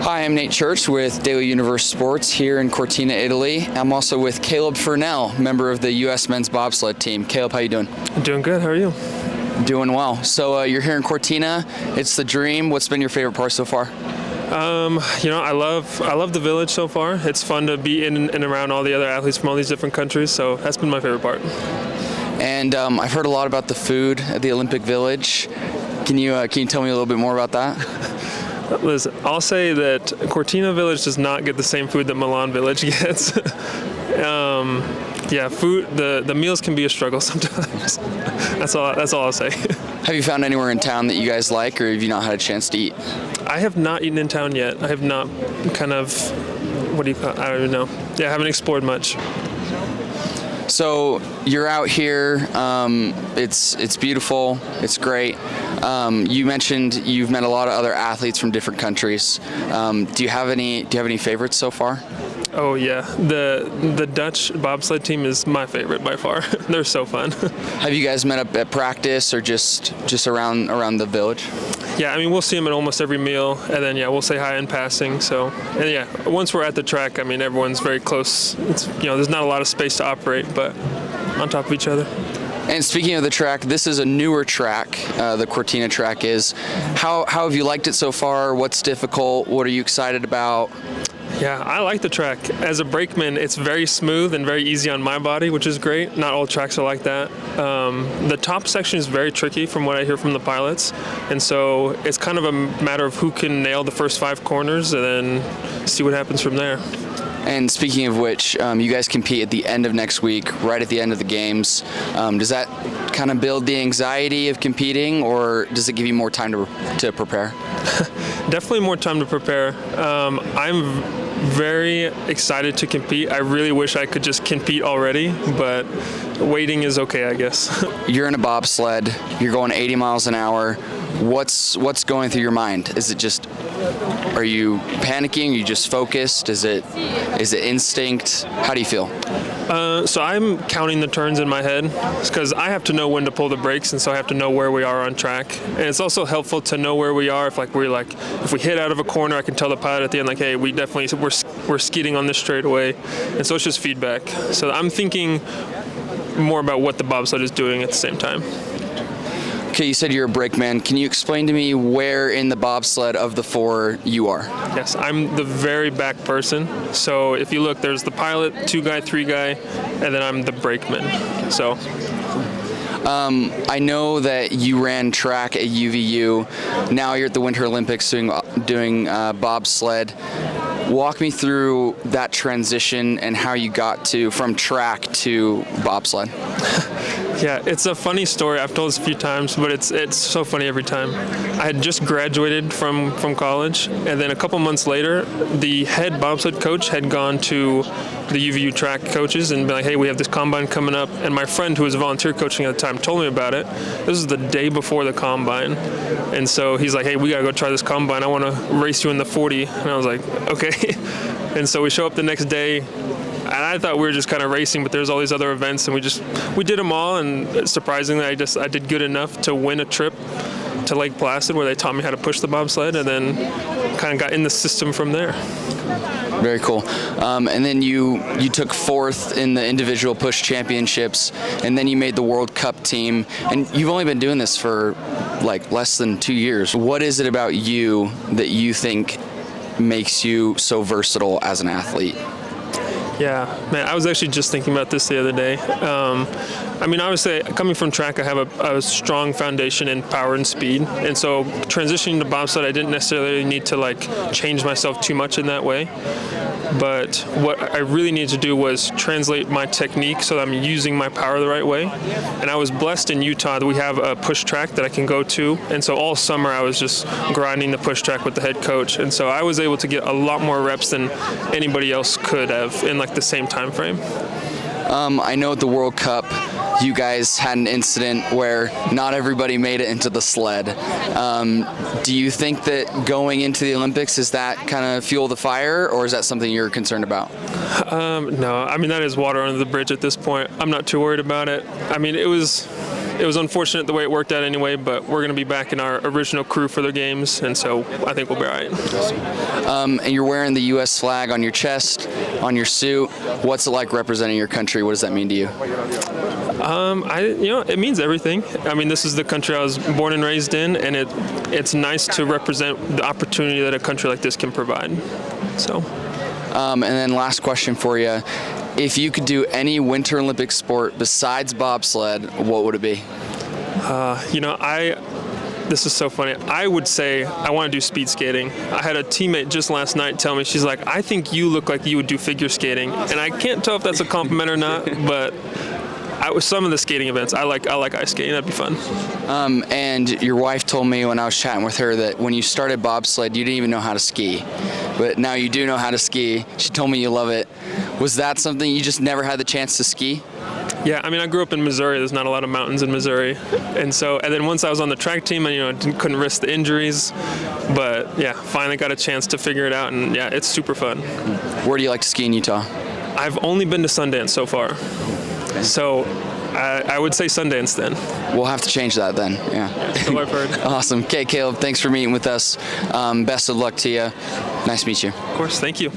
Hi, I'm Nate Church with Daily Universe Sports here in Cortina, Italy. I'm also with Caleb Furnell, member of the U.S. men's bobsled team. Caleb, how you doing? Doing good. How are you? Doing well. So you're here in Cortina. It's the dream. What's been your favorite part so far? I love the village so far. It's fun to be in and around all the other athletes from all these different countries. So that's been my favorite part. And I've heard a lot about the food at the Olympic Village. Can you tell me a little bit more about that? Listen, I'll say that Cortina Village does not get the same food that Milan Village gets. Food. The meals can be a struggle sometimes. That's all I'll say. Have you found anywhere in town that you guys like, or have you not had a chance to eat? I have not eaten in town yet. I have not I don't even know. Yeah, I haven't explored much. So you're out here. It's beautiful. It's great. You mentioned you've met a lot of other athletes from different countries. Do you have any favorites so far? Oh yeah, the Dutch bobsled team is my favorite by far. They're so fun. Have you guys met up at practice or just around the village? Yeah, I mean we'll see them at almost every meal, and then we'll say hi in passing. So, and once we're at the track, I mean everyone's very close. It's there's not a lot of space to operate, but on top of each other. And speaking of the track, this is a newer track. The Cortina track is. How have you liked it so far? What's difficult? What are you excited about? Yeah, I like the track. As a brakeman, it's very smooth and very easy on my body, which is great. Not all tracks are like that. The top section is very tricky from what I hear from the pilots. And so it's kind of a matter of who can nail the first 5 corners and then see what happens from there. And speaking of which, you guys compete at the end of next week, right at the end of the games. Does that kind of build the anxiety of competing, or does it give you more time to prepare? Definitely more time to prepare. I'm very excited to compete. I really wish I could just compete already, but waiting is okay, I guess. You're in a bobsled. You're going 80 miles an hour. What's going through your mind? Is it just, are you panicking? Are you just focused? Is it instinct? How do you feel? So I'm counting the turns in my head because I have to know when to pull the brakes, and so I have to know where we are on track. And it's also helpful to know where we are. If we hit out of a corner, I can tell the pilot at the end, hey, we're skidding on this straightaway. And so it's just feedback. So I'm thinking more about what the bobsled is doing at the same time. Okay, you said you're a brakeman. Can you explain to me where in the bobsled of the 4 you are? Yes, I'm the very back person. So if you look, there's the pilot, 2 guy, 3 guy, and then I'm the brakeman. So. I know that you ran track at UVU. Now you're at the Winter Olympics doing bobsled. Walk me through that transition and how you got from track to bobsled. Yeah, it's a funny story. I've told this a few times, but it's so funny every time. I had just graduated from college, and then a couple months later, the head bobsled coach had gone to the UVU track coaches and been like, hey, we have this combine coming up. And my friend who was volunteer coaching at the time told me about it. This was the day before the combine. And so he's like, hey, we got to go try this combine. I want to race you in the 40. And I was like, okay. And so we show up the next day. And I thought we were just kind of racing, but there's all these other events, and we did them all. And surprisingly, I did good enough to win a trip to Lake Placid, where they taught me how to push the bobsled, and then kind of got in the system from there. Very cool. And then you took 4th in the individual push championships, and then you made the World Cup team. And you've only been doing this for less than 2 years. What is it about you that you think makes you so versatile as an athlete? Yeah, man, I was actually just thinking about this the other day. I mean, obviously, coming from track, I have a strong foundation in power and speed. And so transitioning to bobsled, I didn't necessarily need to change myself too much in that way. But what I really needed to do was translate my technique so that I'm using my power the right way. And I was blessed in Utah that we have a push track that I can go to. And so all summer I was just grinding the push track with the head coach. And so I was able to get a lot more reps than anybody else could have in the same time frame. I know at the World Cup, you guys had an incident where not everybody made it into the sled. Do you think that going into the Olympics, is that kind of fuel the fire, or is that something you're concerned about? No, I mean, that is water under the bridge at this point. I'm not too worried about it. I mean, it was it was unfortunate the way it worked out anyway, but we're going to be back in our original crew for the games, and so I think we'll be all right. And you're wearing the U.S. flag on your chest, on your suit. What's it like representing your country? What does that mean to you? It means everything. I mean, this is the country I was born and raised in, and it's nice to represent the opportunity that a country like this can provide. So. And then last question for you. If you could do any Winter Olympic sport besides bobsled, what would it be? This is so funny. I would say I want to do speed skating. I had a teammate just last night tell me, she's like, I think you look like you would do figure skating. And I can't tell if that's a compliment or not, but some of the skating events, I like ice skating. That'd be fun. And your wife told me when I was chatting with her that when you started bobsled, you didn't even know how to ski. But now you do know how to ski. She told me you love it. Was that something you just never had the chance to ski? Yeah, I mean, I grew up in Missouri. There's not a lot of mountains in Missouri. And then once I was on the track team, I couldn't risk the injuries. But yeah, finally got a chance to figure it out. And yeah, it's super fun. Where do you like to ski in Utah? I've only been to Sundance so far. So I would say Sundance then. We'll have to change that then, yeah. So I've heard. Awesome. Okay, Caleb, thanks for meeting with us. Best of luck to you. Nice to meet you. Of course, thank you.